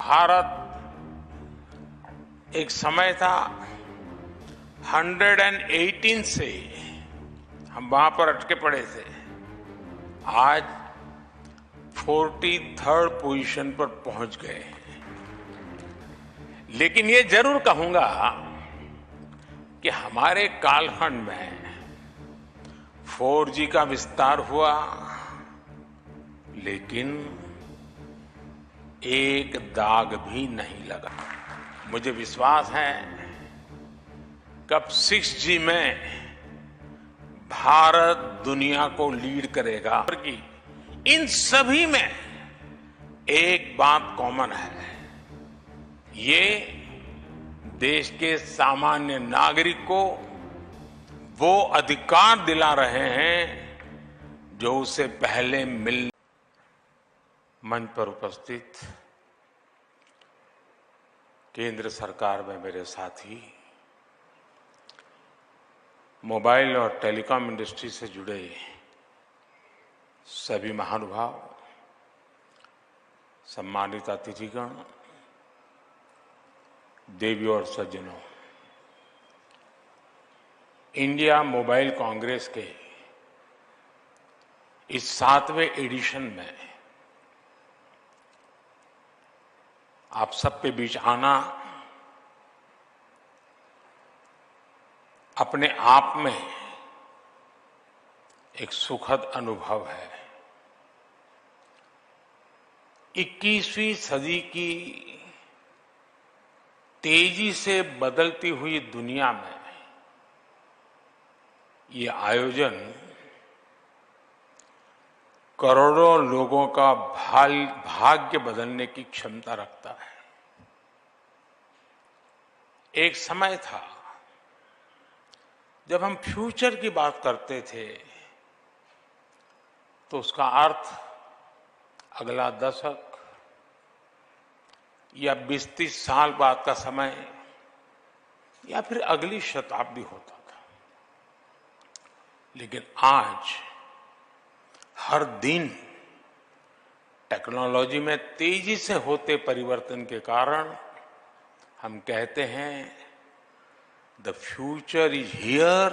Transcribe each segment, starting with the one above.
भारत एक समय था 118 से हम वहां पर अटके पड़े थे। आज 43rd पोजीशन पर पहुंच गए हैं। लेकिन ये जरूर कहूंगा कि हमारे कालखंड में 4G का विस्तार हुआ, लेकिन एक दाग भी नहीं लगा। मुझे विश्वास है कब 6G में भारत दुनिया को लीड करेगा। इन सभी में एक बात कॉमन है, ये देश के सामान्य नागरिक को वो अधिकार दिला रहे हैं जो उसे पहले मिल। मंच पर उपस्थित केंद्र सरकार में मेरे साथी, मोबाइल और टेलीकॉम इंडस्ट्री से जुड़े सभी महानुभाव, सम्मानित अतिथिगण, देवियों और सज्जनों, इंडिया मोबाइल कांग्रेस के इस 7वें एडिशन में आप सबके बीच आना अपने आप में एक सुखद अनुभव है। 21वीं सदी की तेजी से बदलती हुई दुनिया में ये आयोजन करोड़ों लोगों का भाग्य बदलने की क्षमता रखता है। एक समय था जब हम फ्यूचर की बात करते थे तो उसका अर्थ अगला दशक या 20-30 साल बाद का समय या फिर अगली शताब्दी होता था। लेकिन आज हर दिन टेक्नोलॉजी में तेजी से होते परिवर्तन के कारण हम कहते हैं the future is here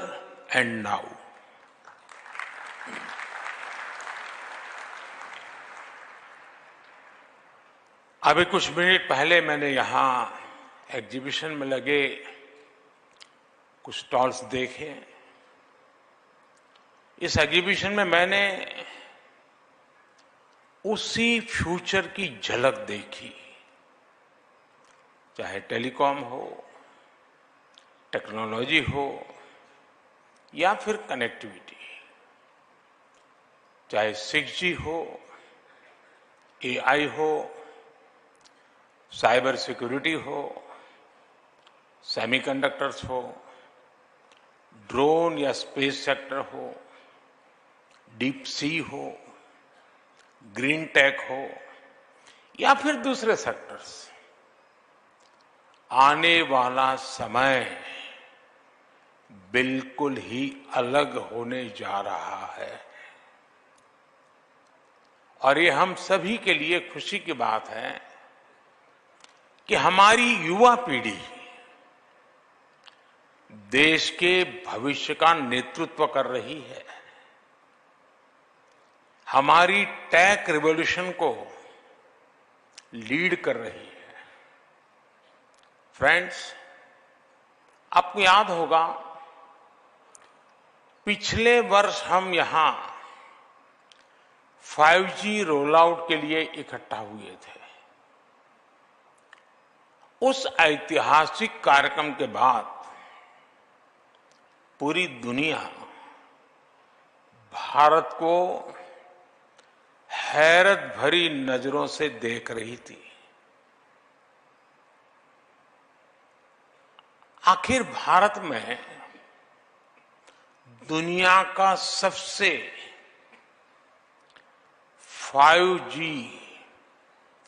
and now. अभी कुछ मिनट पहले मैंने यहां एग्जीबिशन में लगे कुछ स्टॉल्स देखे। इस एग्जीबिशन में मैंने उसी फ्यूचर की झलक देखी, चाहे टेलीकॉम हो, टेक्नोलॉजी हो या फिर कनेक्टिविटी, चाहे 6G हो, AI हो, साइबर सिक्योरिटी हो, सेमीकंडक्टर्स हो, ड्रोन या स्पेस सेक्टर हो, डीप सी हो, ग्रीन टेक हो या फिर दूसरे सेक्टर्स। आने वाला समय बिल्कुल ही अलग होने जा रहा है और ये हम सभी के लिए खुशी की बात है कि हमारी युवा पीढ़ी देश के भविष्य का नेतृत्व कर रही है, हमारी टेक रिवॉल्यूशन को लीड कर रही है। फ्रेंड्स, आपको याद होगा पिछले वर्ष हम यहां 5G रोल आउट के लिए इकट्ठा हुए थे। उस ऐतिहासिक कार्यक्रम के बाद पूरी दुनिया भारत को हैरत भरी नजरों से देख रही थी। आखिर भारत में दुनिया का सबसे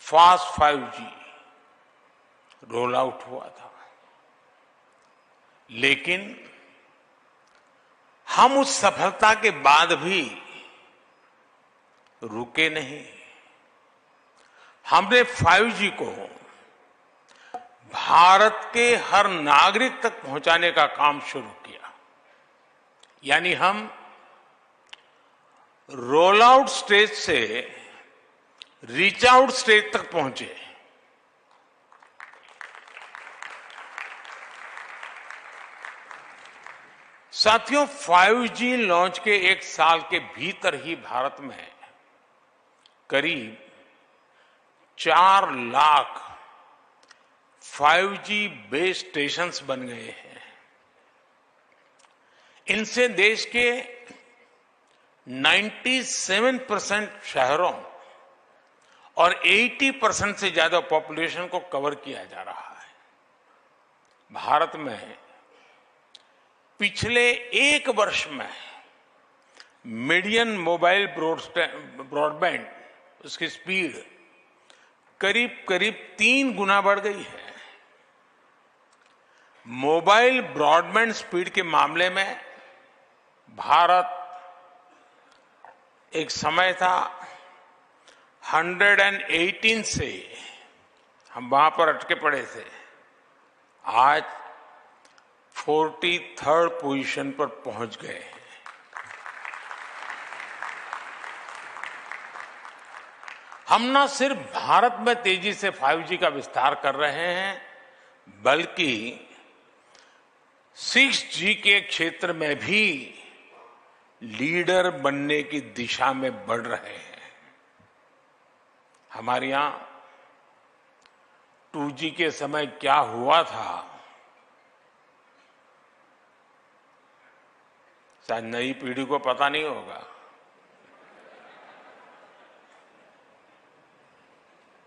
फास्ट 5G रोल आउट हुआ था, लेकिन हम उस सफलता के बाद भी रुके नहीं। हमने 5G को भारत के हर नागरिक तक पहुंचाने का काम शुरू किया। यानी हम रोल आउट स्टेज से रीच आउट स्टेज तक पहुंचे। साथियों, 5G लॉन्च के एक साल के भीतर ही भारत में करीब 4 लाख 5G बेस स्टेशंस बन गए हैं। इनसे देश के 97% शहरों और 80% से ज्यादा पॉपुलेशन को कवर किया जा रहा है। भारत में पिछले एक वर्ष में मीडियन मोबाइल ब्रॉडबैंड उसकी स्पीड करीब करीब 3 गुना बढ़ गई है। मोबाइल ब्रॉडबैंड स्पीड के मामले में भारत एक समय था 118 से हम वहां पर अटके पड़े थे, आज 43rd पोजीशन पर पहुंच गए हैं। हम न सिर्फ भारत में तेजी से 5G का विस्तार कर रहे हैं, बल्कि 6G के क्षेत्र में भी लीडर बनने की दिशा में बढ़ रहे हैं। हमारे यहां 2G के समय क्या हुआ था, शायद नई पीढ़ी को पता नहीं होगा,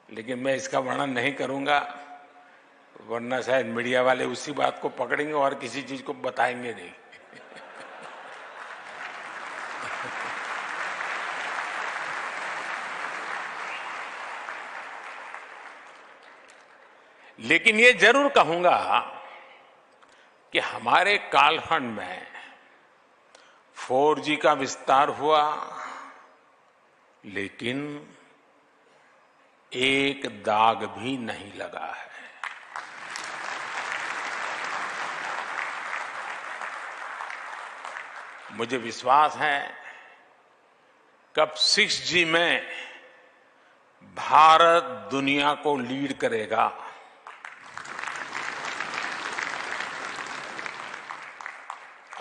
लेकिन मैं इसका वर्णन नहीं करूंगा, वरना शायद मीडिया वाले उसी बात को पकड़ेंगे और किसी चीज को बताएंगे नहीं। लेकिन ये जरूर कहूंगा कि हमारे कालखंड में 4G का विस्तार हुआ, लेकिन एक दाग भी नहीं लगा है। मुझे विश्वास है कब 6G में भारत दुनिया को लीड करेगा।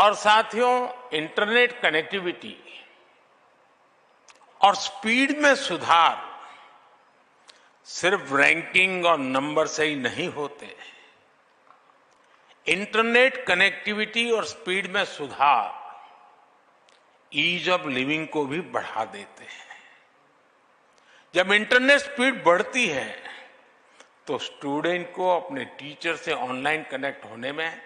और साथियों, इंटरनेट कनेक्टिविटी और स्पीड में सुधार सिर्फ रैंकिंग और नंबर से ही नहीं होते। इंटरनेट कनेक्टिविटी और स्पीड में सुधार ईज ऑफ लिविंग को भी बढ़ा देते हैं। जब इंटरनेट स्पीड बढ़ती है तो स्टूडेंट को अपने टीचर से ऑनलाइन कनेक्ट होने में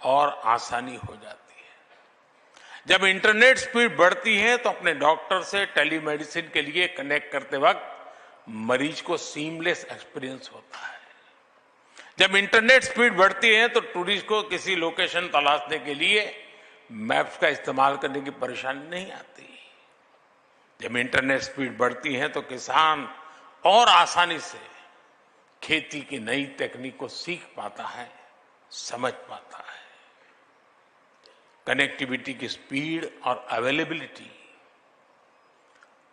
और आसानी हो जाती है। जब इंटरनेट स्पीड बढ़ती है तो अपने डॉक्टर से टेलीमेडिसिन के लिए कनेक्ट करते वक्त मरीज को सीमलेस एक्सपीरियंस होता है। जब इंटरनेट स्पीड बढ़ती है तो टूरिस्ट को किसी लोकेशन तलाशने के लिए मैप्स का इस्तेमाल करने की परेशानी नहीं आती। जब इंटरनेट स्पीड बढ़ती है तो किसान और आसानी से खेती की नई तकनीक को सीख पाता है, समझ पाता है। कनेक्टिविटी की स्पीड और अवेलेबिलिटी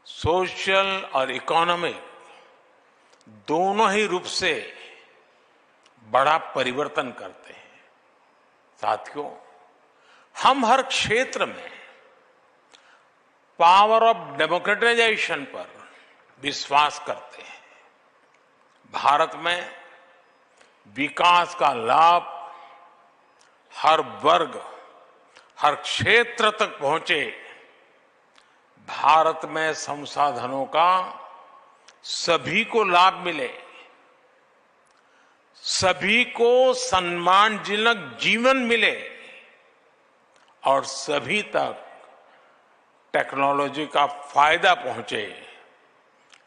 सोशल और इकोनॉमिक दोनों ही रूप से बड़ा परिवर्तन करते हैं। साथियों, हम हर क्षेत्र में पावर ऑफ डेमोक्रेटाइजेशन पर विश्वास करते हैं। भारत में विकास का लाभ हर वर्ग, हर क्षेत्र तक पहुंचे। भारत में संसाधनों का सभी को लाभ मिले, सभी को सम्मानजनक जीवन मिले और सभी तक टेक्नोलॉजी का फायदा पहुंचे।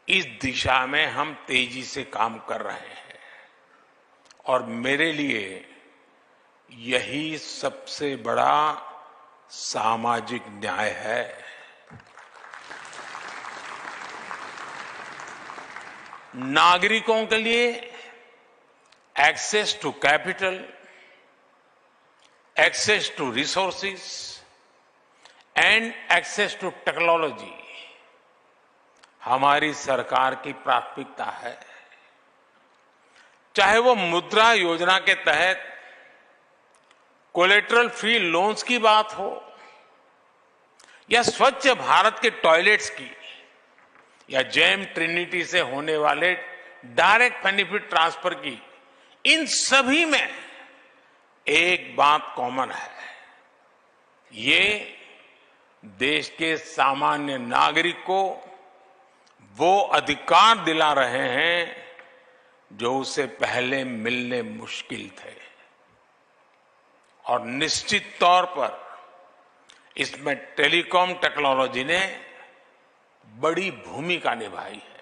इस दिशा में हम तेजी से काम कर रहे हैं और मेरे लिए यही सबसे बड़ा सामाजिक न्याय है। नागरिकों के लिए access to capital, access to resources and access to technology हमारी सरकार की प्राथमिकता है। चाहे वो मुद्रा योजना के तहत कोलेटरल फ्री लोन्स की बात हो या स्वच्छ भारत के टॉयलेट्स की या जेम ट्रिनिटी से होने वाले डायरेक्ट बेनिफिट ट्रांसफर की, इन सभी में एक बात कॉमन है। ये देश के सामान्य नागरिक को वो अधिकार दिला रहे हैं जो उसे पहले मिलने मुश्किल थे, और निश्चित तौर पर इसमें टेलीकॉम टेक्नोलॉजी ने बड़ी भूमिका निभाई है।